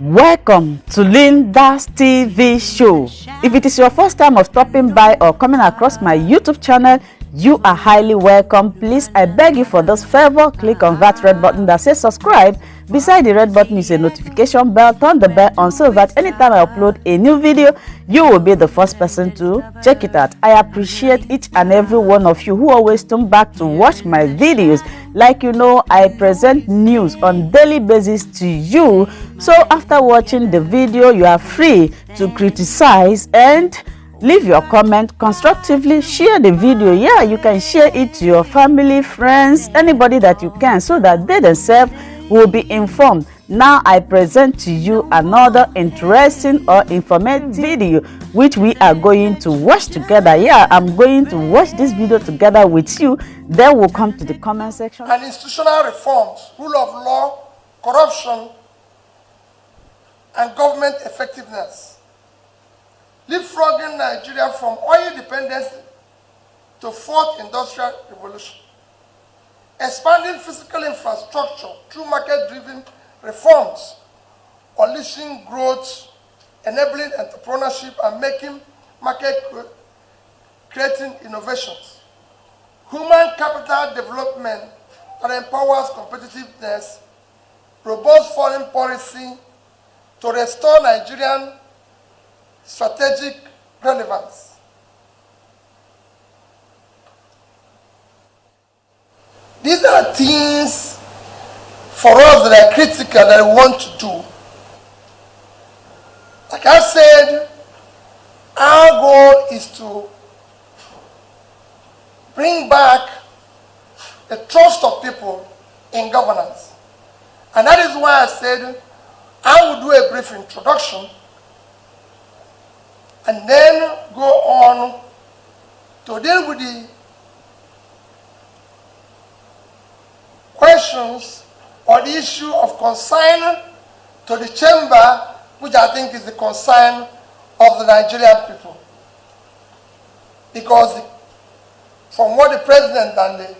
Welcome to Linda's TV show. If it is your first time of stopping by or coming across my YouTube channel, you are highly welcome. Please, I beg you for this favor, click on that red button that says subscribe. Beside the red button is a notification bell. Turn the bell on so that anytime I upload a new video, you will be the first person to check it out. I appreciate each and every one of you who always come back to watch my videos. Like you know, I present news on daily basis to you. So after watching the video, you are free to criticize and leave your comment constructively. Share the video. Yeah, you can share it to your family, friends, anybody that you can, so that they themselves will be informed. Now I present to you another interesting or informative video which we are going to watch together. Yeah, I'm going to watch this video together with you. Then we'll come to the comment section. And institutional reforms, rule of law, corruption, and government effectiveness. Leapfrogging Nigeria from oil dependency to fourth industrial revolution. Expanding physical infrastructure through market-driven reforms, unleashing growth, enabling entrepreneurship, and making creating innovations. Human capital development that empowers competitiveness, robust foreign policy to restore Nigerian strategic relevance. These are things for us that are critical that we want to do. Like I said, our goal is to bring back the trust of people in governance. And that is why I said I will do a brief introduction and then go on to deal with the questions or the issue of concern to the chamber, which I think is the concern of the Nigerian people. Because from what the president and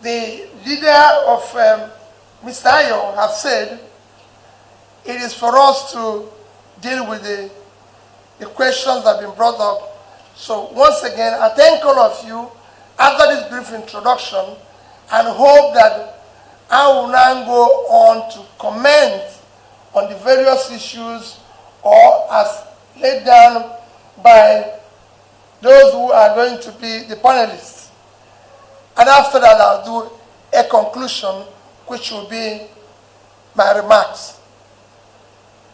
the leader of Mr. Ayo have said, it is for us to deal with the questions that have been brought up. So once again, I thank all of you after this brief introduction and hope that I will now go on to comment on the various issues or as laid down by those who are going to be the panelists. And after that, I'll do a conclusion, which will be my remarks.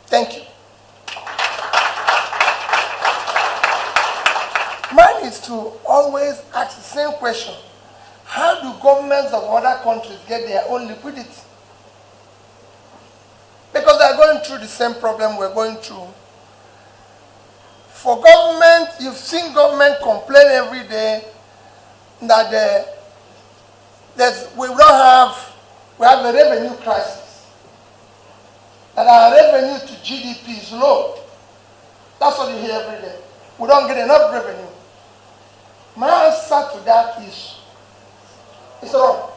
Thank you. Mine is to always ask the same question. How do governments of other countries get their own liquidity? Because they are going through the same problem we're going through. For government, you've seen government complain every day that we have a revenue crisis. That our revenue to GDP is low. That's what you hear every day. We don't get enough revenue. My answer to that is, it's wrong.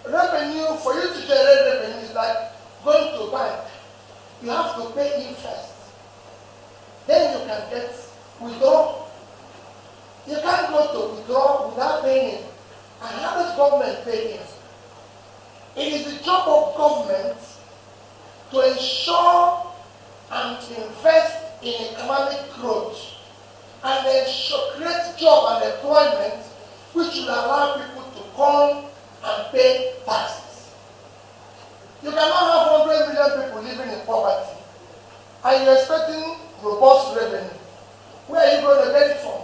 Revenue, for you to generate revenue is like going to a bank. You have to pay interest. Then you can get withdraw. You can't go to withdraw without paying. And how does government pay in? It is the job of government to ensure and to invest in economic growth and then create job and employment which will allow people to come and pay taxes. You cannot have 100 million people living in poverty and you're expecting robust revenue. Where are you going to get it from?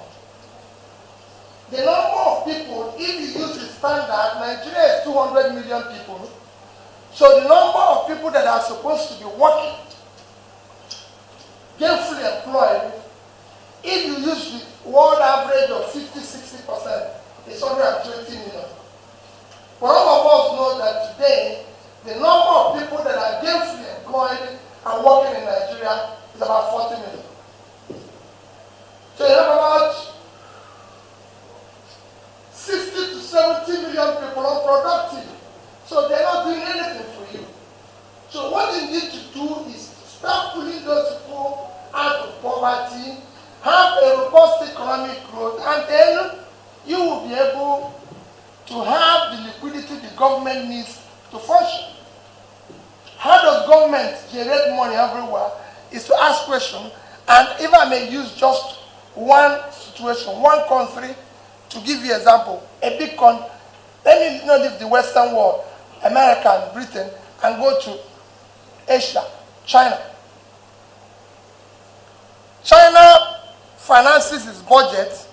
The number of people, if you use the standard, Nigeria is 200 million people. So the number of people that are supposed to be working, gainfully employed, if you use the world average of 50-60%, it's 120 million. But all of us know that today, the number of people that are gainfully employed and working in Nigeria is about 40 million. So you have about 60 to 70 million people unproductive. So they're not doing anything for you. So what you need to do is start pulling those people out of poverty, have a robust economic growth, and then you will be able to have the liquidity the government needs to function. How does government generate money everywhere is to ask questions, and if I may use just one situation, one country, to give you an example, a big country, let me not leave the Western world, America and Britain, and go to Asia, China. China finances its budget.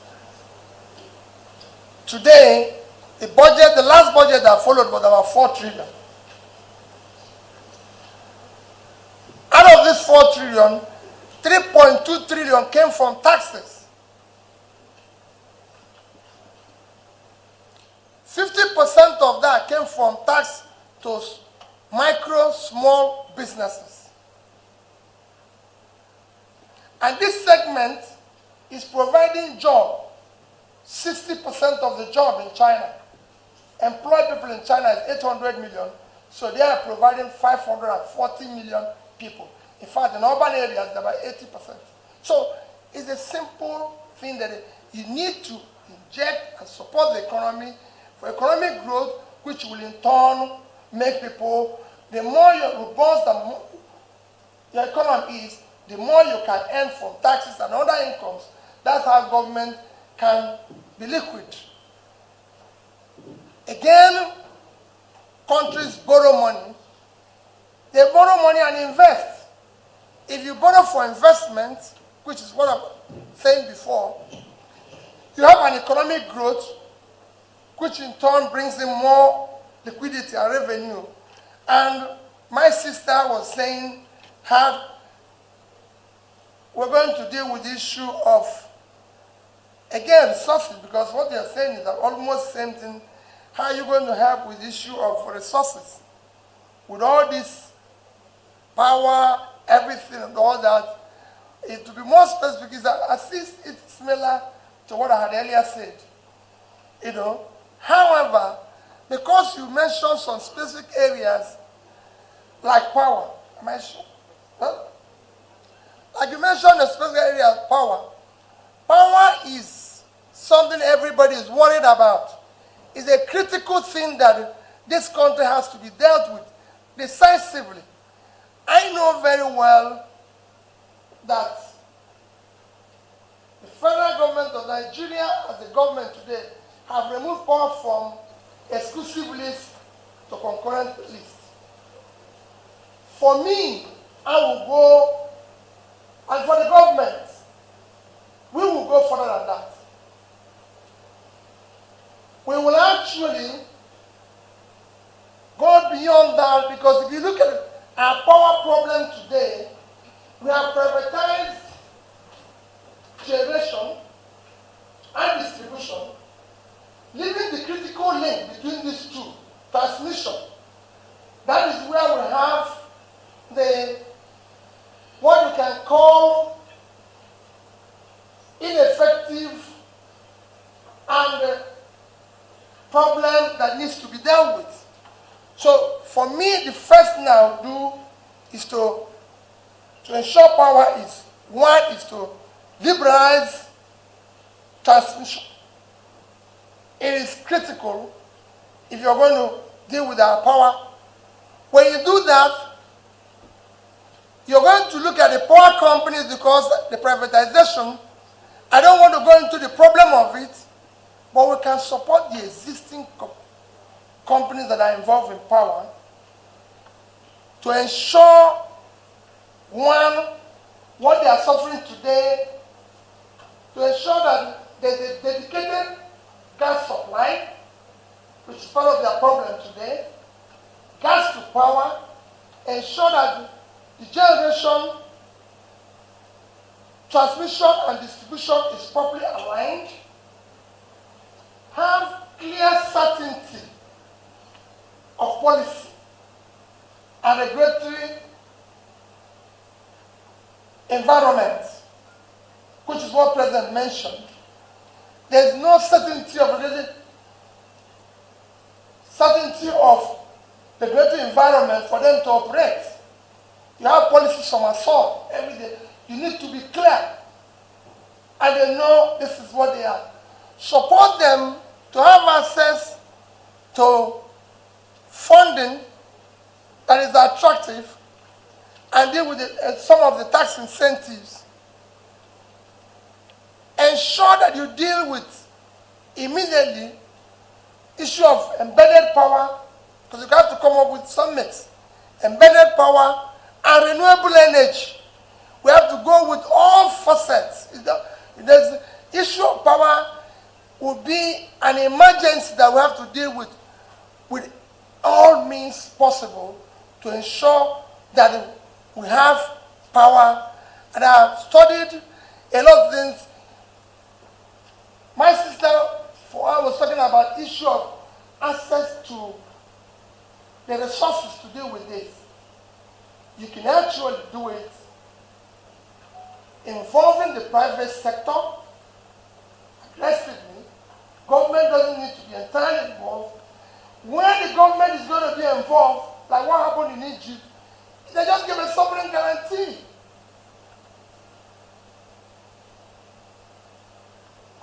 Today, the last budget that followed was about 4 trillion. Out of this 4 trillion, 3.2 trillion came from taxes. 50% of that came from tax to micro, small businesses. And this segment is providing job. 60% of the job in China. Employed people in China is 800 million, so they are providing 540 million people. In fact, in urban areas, they're about 80%. So it's a simple thing that you need to inject and support the economy for economic growth, which will in turn make people, the more you're robust and your economy is, the more you can earn from taxes and other incomes. That's how government can be liquid. Again, countries borrow money. They borrow money and invest. If you borrow for investment, which is what I'm saying before, you have an economic growth, which in turn brings in more liquidity and revenue. And my sister was saying how we're going to deal with the issue of, again, resources, because what they're saying is that almost same thing. How are you going to help with the issue of resources? With all this power, everything and all that, to be more specific, is that it's similar to what I had earlier said. You know, however, because you mentioned some specific areas like power, like you mentioned a specific area of power. Power is something everybody is worried about. It's a critical thing that this country has to be dealt with decisively. I know very well that the federal government of Nigeria, as the government today, have removed power from exclusive list to concurrent list. For me, I will go, and for the government, we will go further than that. We will actually go beyond that, because if you look at our power problem today, we have privatized generation and distribution, leaving the critical link between these two, transmission. That is where we have what we can call ineffective and problem that needs to be dealt with. So for me, the first thing I will do is to ensure power is, one is to liberalize transmission. It is critical if you're going to deal with our power. When you do that, you're going to look at the power companies, because the privatization, I don't want to go into the problem of it, but we can support the existing companies that are involved in power to ensure, one, what they are suffering today, to ensure that there's a dedicated gas supply, which is part of their problem today, gas to power, ensure that the generation, transmission and distribution is properly aligned, have clear certainty of policy and regulatory environment, which is what President mentioned. There's no certainty of regulatory quality of the greater environment for them to operate. You have policies from assault every day. You need to be clear. And they know this is what they are. Support them to have access to funding that is attractive and deal with some of the tax incentives. Ensure that you deal with immediately issue of embedded power, because you have to come up with some mix. Embedded power and renewable energy. We have to go with all facets. The issue of power will be an emergency that we have to deal with all means possible to ensure that we have power. And I have studied a lot of things. My sister, I was talking about issue of access to the resources to deal with this. You can actually do it involving the private sector aggressively. Government doesn't need to be entirely involved. When the government is going to be involved, like what happened in Egypt, they just give a sovereign guarantee.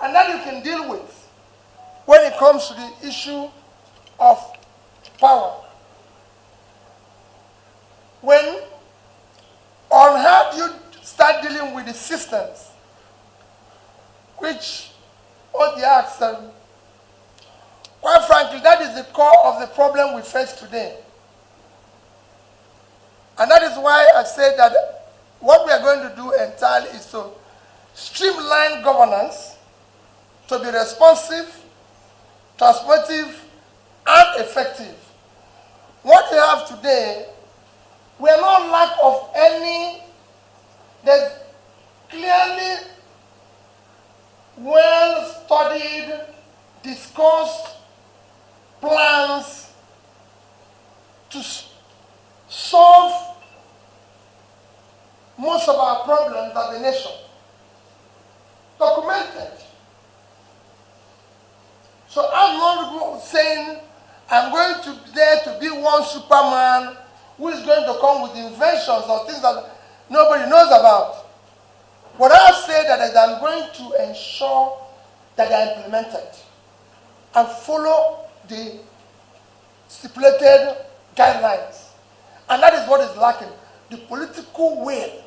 And that you can deal with when it comes to the issue of power. On how do you start dealing with the systems, which what they ask, quite frankly, that is the core of the problem we face today. And that is why I say that what we are going to do entirely is to streamline governance, to be responsive, transformative, and effective. What we have today, we are not lack of any. There's clearly well-studied, discussed plans to solve most of our problems as a nation. Documented. So I'm not saying I'm going to be there to be one Superman who is going to come with inventions or things that nobody knows about. What I say that is I'm going to ensure that they are implemented and follow the stipulated guidelines. And that is what is lacking. The political will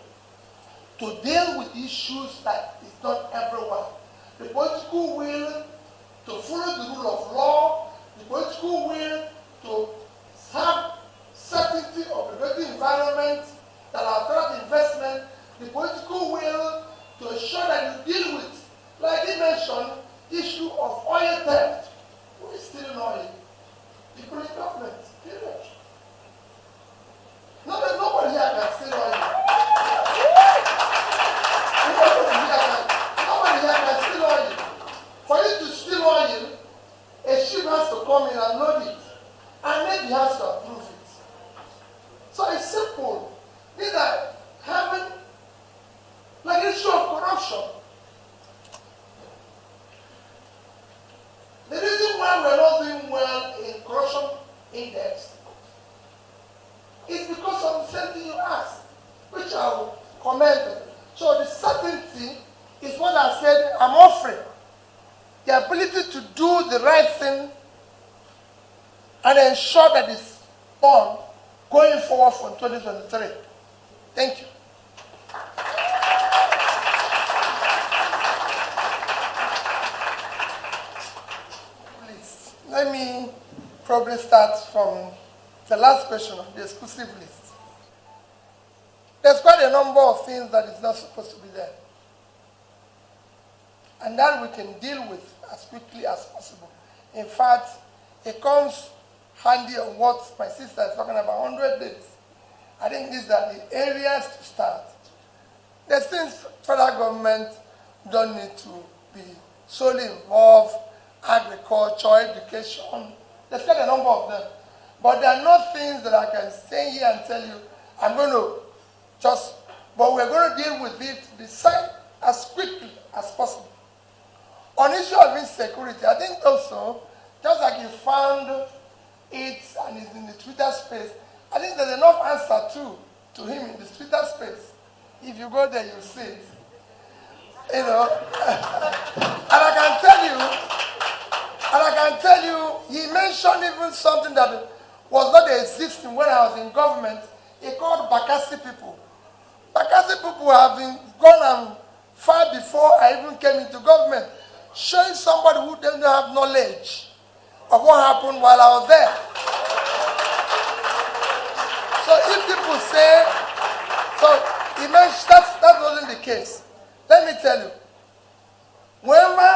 to deal with issues that is not everywhere. The political will to follow the rule of law, the political will to have certainty of the greater environment that our current investment, the political will to ensure that you deal with, like he mentioned, issue of oil theft. Who is stealing oil? The British government, period. Nobody here can steal oil. Nobody here can steal oil. For you to steal oil, a ship has to come in and load it. And then he has to approve it. So it's simple. These are having like issue of corruption. The reason why we're not doing well in corruption index is because of the same thing you asked, which I will comment. So the certainty is what I said I'm offering. The ability to do the right thing and ensure that it's done going forward from 2023. Thank you. Please, let me probably start from the last question of the exclusive list. There's quite a number of things that is not supposed to be there. And that we can deal with as quickly as possible. In fact, it comes handy on what my sister is talking about, 100 days. I think these are the areas to start. There's things federal government don't need to be solely involved, agriculture, education. There's quite a number of them. But there are not things that I can say here and tell you, I'm going to just, but we're going to deal with it beside as quickly as possible. On issue of insecurity, I think also, just like you found it and is in the Twitter space. I think there's enough answer too to him in the Twitter space. If you go there, you'll see it. You know, and I can tell you, he mentioned even something that was not existing when I was in government. He called Bakassi people. Bakassi people have been gone far before I even came into government, showing somebody who doesn't have knowledge of what happened while I was there. So if people say, so he mentioned that wasn't the case. Let me tell you, whenever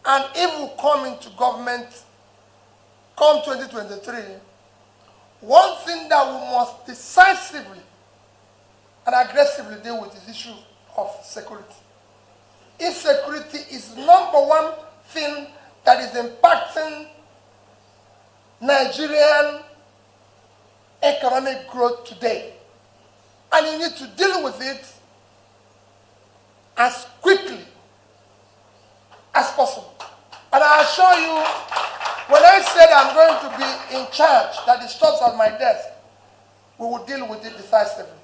an evil come into government, come 2023, one thing that we must decisively and aggressively deal with is the issue of security. Insecurity is number one thing that is impacting Nigerian economic growth today. And you need to deal with it as quickly as possible. And I assure you, when I said I'm going to be in charge, that it stops at my desk, we will deal with it decisively.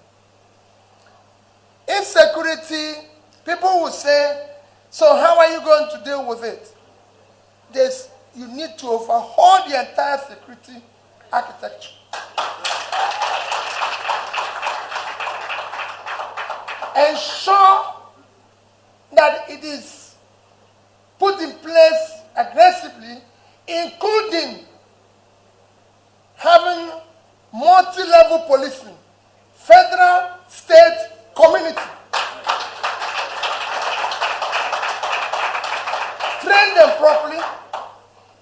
Insecurity, people will say, so how are you going to deal with it? You need to overhaul the entire security architecture. Ensure that it is put in place aggressively, including having multi-level policing, federal, state, community. Train them properly,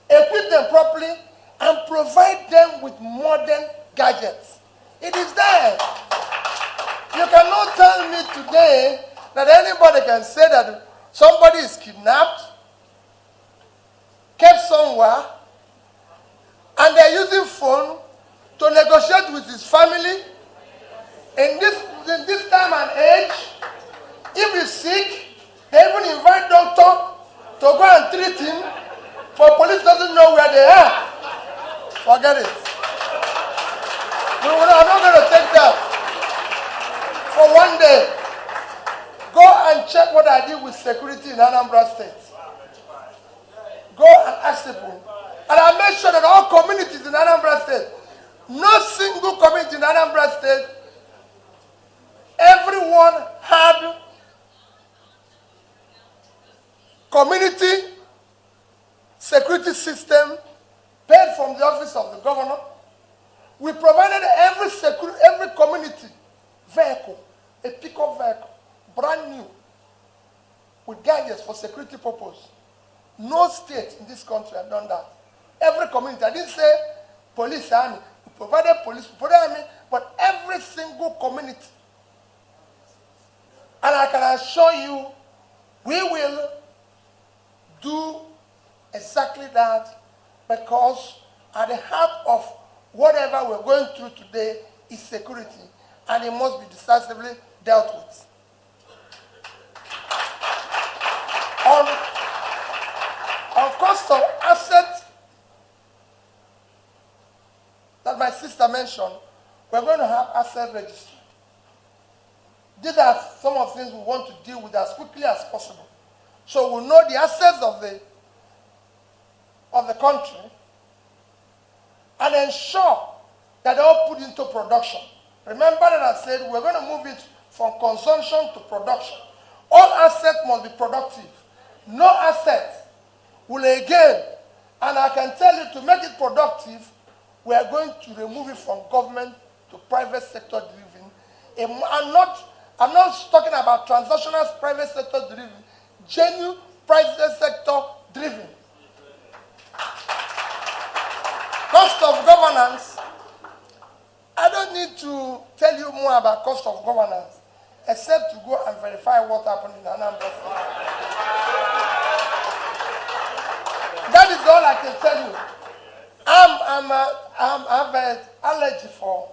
equip them properly, and provide them with modern gadgets. It is there. You cannot tell me today that anybody can say that somebody is kidnapped, kept somewhere, and they're using phone to negotiate with his family. In this time and age, if he's sick, they even invite doctor to go and treat him, for police doesn't know where they are. Forget it. I'm not going to take that. For one day, go and check what I did with security in Anambra State. Go and ask people. And I made sure that all communities in Anambra State, no single community in Anambra State, everyone had community security system paid from the office of the governor. We provided every community vehicle, a pickup vehicle, brand new, with gadgets for security purpose. No state in this country had done that. Every community, I didn't say police, army. We provided police, we provided army, but every single community. And I can assure you, we will do exactly that, because at the heart of whatever we're going through today is security, and it must be decisively dealt with. On cost of assets that my sister mentioned, we're going to have asset registry. These are some of the things we want to deal with as quickly as possible. So we'll know the assets of the country and ensure that they're all put into production. Remember that I said we're going to move it from consumption to production. All assets must be productive. No asset will again, and I can tell you, to make it productive, we are going to remove it from government to private sector driven. I'm not talking about transactional private sector driven, genuine private sector driven. Cost of governance, I don't need to tell you more about cost of governance, except to go and verify what happened in Anambra State. That is all I can tell you. I have an allergy for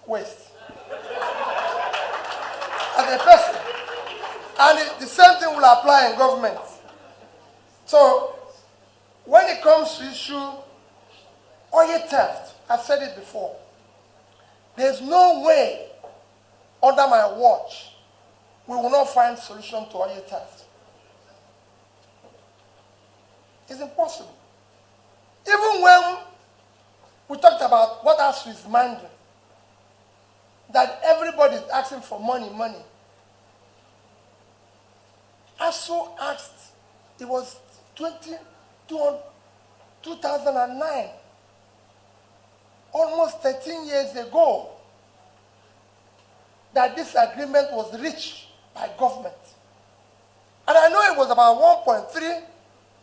waste. As a person. And the same thing will apply in government. So when it comes to issue oil theft, I've said it before, there's no way under my watch we will not find solution to oil theft. It's impossible. Even when we talked about what ASU is demanding, that everybody is asking for money. ASU asked, it was 2009, almost 13 years ago, that this agreement was reached by government. And I know it was about 1.3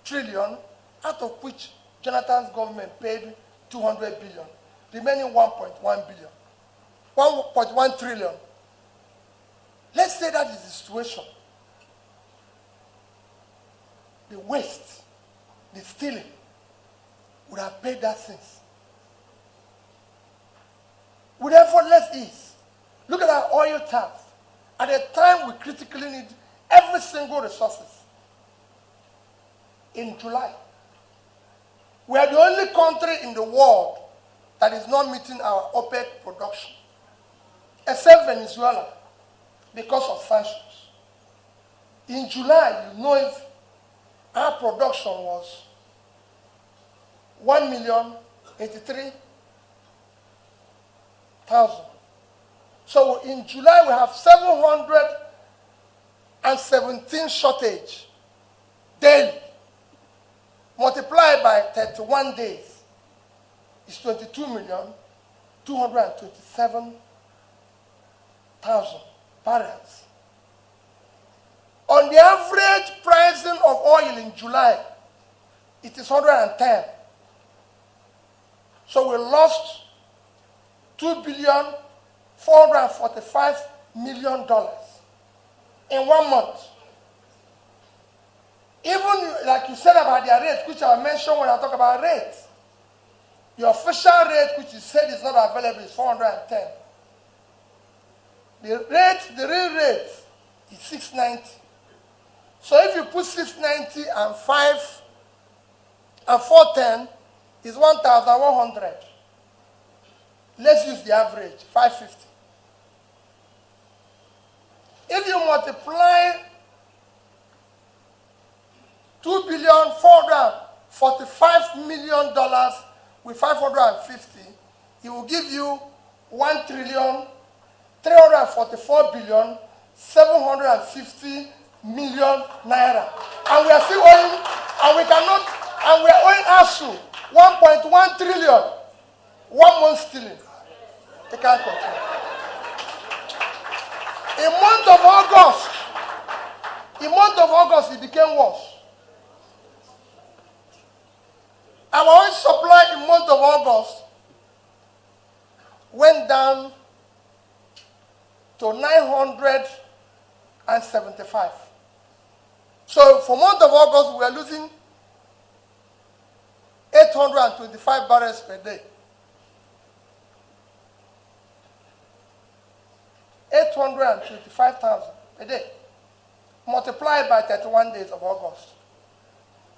trillion, out of which Jonathan's government paid 200 billion, remaining 1.1 billion, 1.1 trillion. Let's say that is the situation. The waste, the stealing, would have paid that since. With effortless ease. Look at our oil tax. At a time we critically need every single resources. In July, we are the only country in the world that is not meeting our OPEC production, except Venezuela, because of sanctions. In July, you know, if our production was 1,083,000. So in July, we have 717 shortage daily. Multiplied by 31 days is 22,227,000 barrels. On the average pricing of oil in July, it is 110. So we lost $2,445,000,000 in 1 month. Even like you said about their rate, which I mentioned when I talk about rates, the official rate, which you said is not available, is 410. The real rate is 690. So if you put 690 and 5 and 410, is 1,100. Let's use the average, 550. If you multiply $2,445,000,000 with 550, it will give you 1,344,750,000,000 naira. And we are still owing, and we cannot, and we are owing ASU 1.1 trillion. 1 month stealing. They can't continue. In month of August, it became worse. Our oil supply in month of August went down to 975. So for month of August, we are losing 825 barrels per day. 825,000 a day. Multiplied by 31 days of August.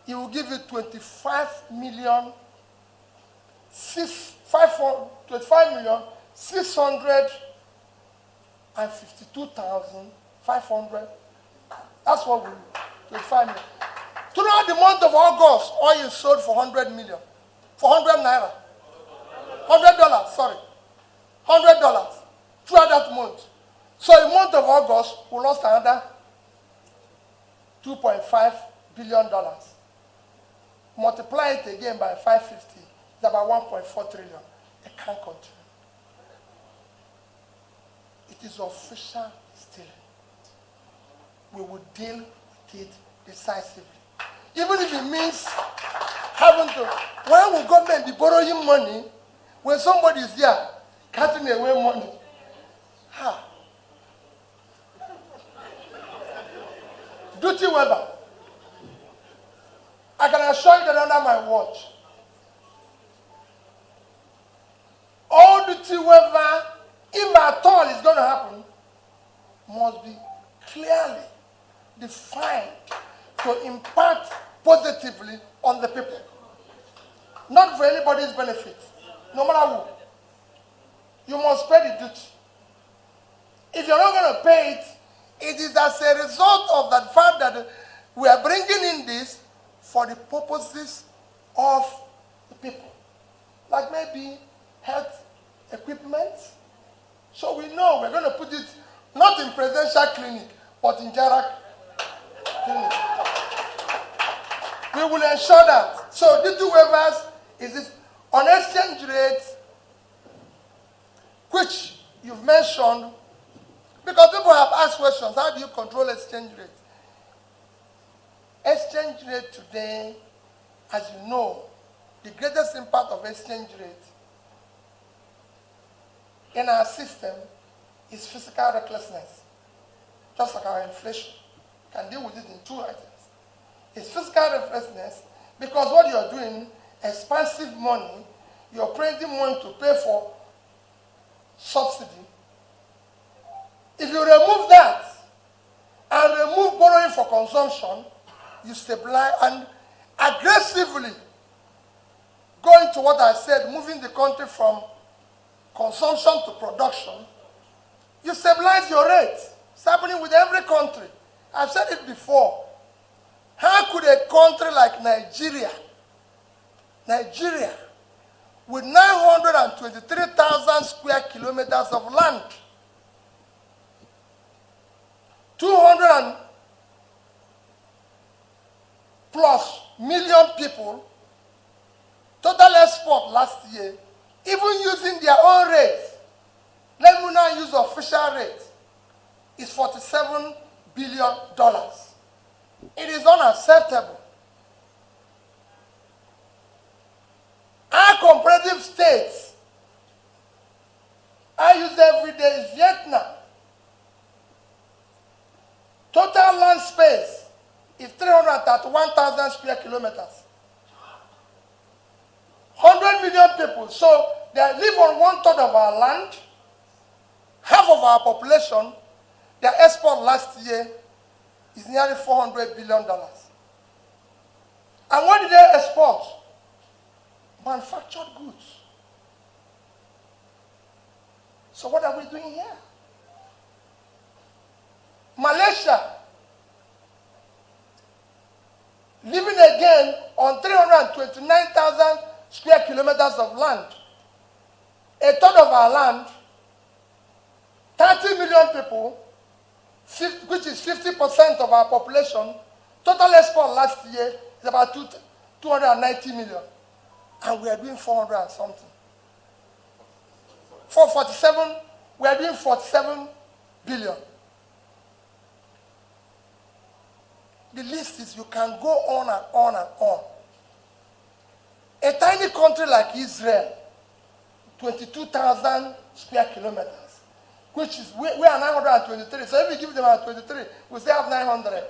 It will give you 25,652,500. That's what we do. 25 million. Throughout the month of August, oil is sold for 100 million. For 100 naira. $100, sorry. $100 throughout that month. So in the month of August, we lost another $2.5 billion. Multiply it again by 550, it's about 1.4 trillion. It can't continue. It is official stealing. We will deal with it decisively. Even if it means having to, why will government be borrowing money when somebody is there cutting away money? How? Duty Weber. I can assure you that under my watch, all duty waiver, if at all is going to happen, must be clearly defined to impact positively on the people. Not for anybody's benefit, no matter who. You must pay the duty. If you're not going to pay it, it is as a result of that fact that we are bringing in this for the purposes of the people. Like maybe health equipment. So we know we're going to put it not in presidential clinic, but in Jarak clinic. We will ensure that. So the two waivers is this on exchange rate, which you've mentioned, because people have asked questions, how do you control exchange rate? Exchange rate today, as you know, the greatest impact of exchange rate in our system is physical recklessness. Just like our inflation. You can deal with it in two items. It's physical recklessness because what you're doing, expensive money, you're printing money to pay for subsidy. If you remove that and remove borrowing for consumption, you stabilize and aggressively going to what I said, moving the country from consumption to production, you stabilize your rate. It's happening with every country. I've said it before. How could a country like Nigeria, with 923,000 square kilometers of land, 200 plus million people, total export last year, even using their own rate, let me now use official rate, is $47 billion. It is unacceptable. Our comparative states I use every day is Vietnam. Total land space is 331,000 square kilometers. 100 million people. So they live on 1/3 of our land, half of our population. Their export last year is nearly $400 billion. And what did they export? Manufactured goods. So what are we doing here? Malaysia, living again on 329,000 square kilometers of land. 1/3 of our land, 30 million people, which is 50% of our population. Total export last year is about 290 million. And we are doing 400 and something. 447, we are doing 47 billion. The list is, you can go on and on and on. A tiny country like Israel, 22,000 square kilometers, which is, we are 923. So if we give them 23, we still have 900.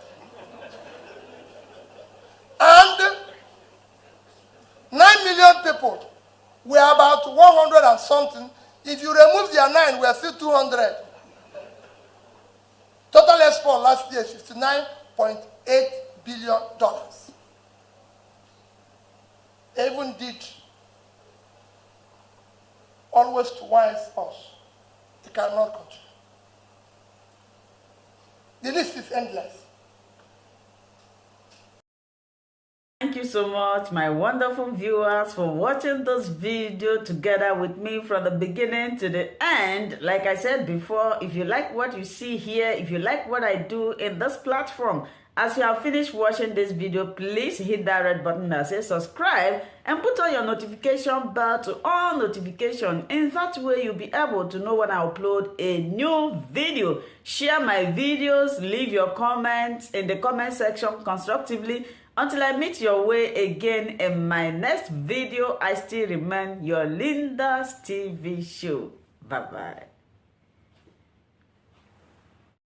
And 9 million people, we are about 100 and something. If you remove their 9, we are still 200. Total export last year is $59.8 billion. They even did always to wise us. They cannot continue. The list is endless. Thank you so much, my wonderful viewers, for watching this video together with me from the beginning to the end. Like I said before, if you like what you see here, if you like what I do in this platform, as you have finished watching this video, please hit that red button that says subscribe and put on your notification bell to all notifications. In that way, you'll be able to know when I upload a new video. Share my videos, leave your comments in the comment section constructively. Until I meet your way again in my next video, I still remain your Nnamdi's TV show. Bye-bye.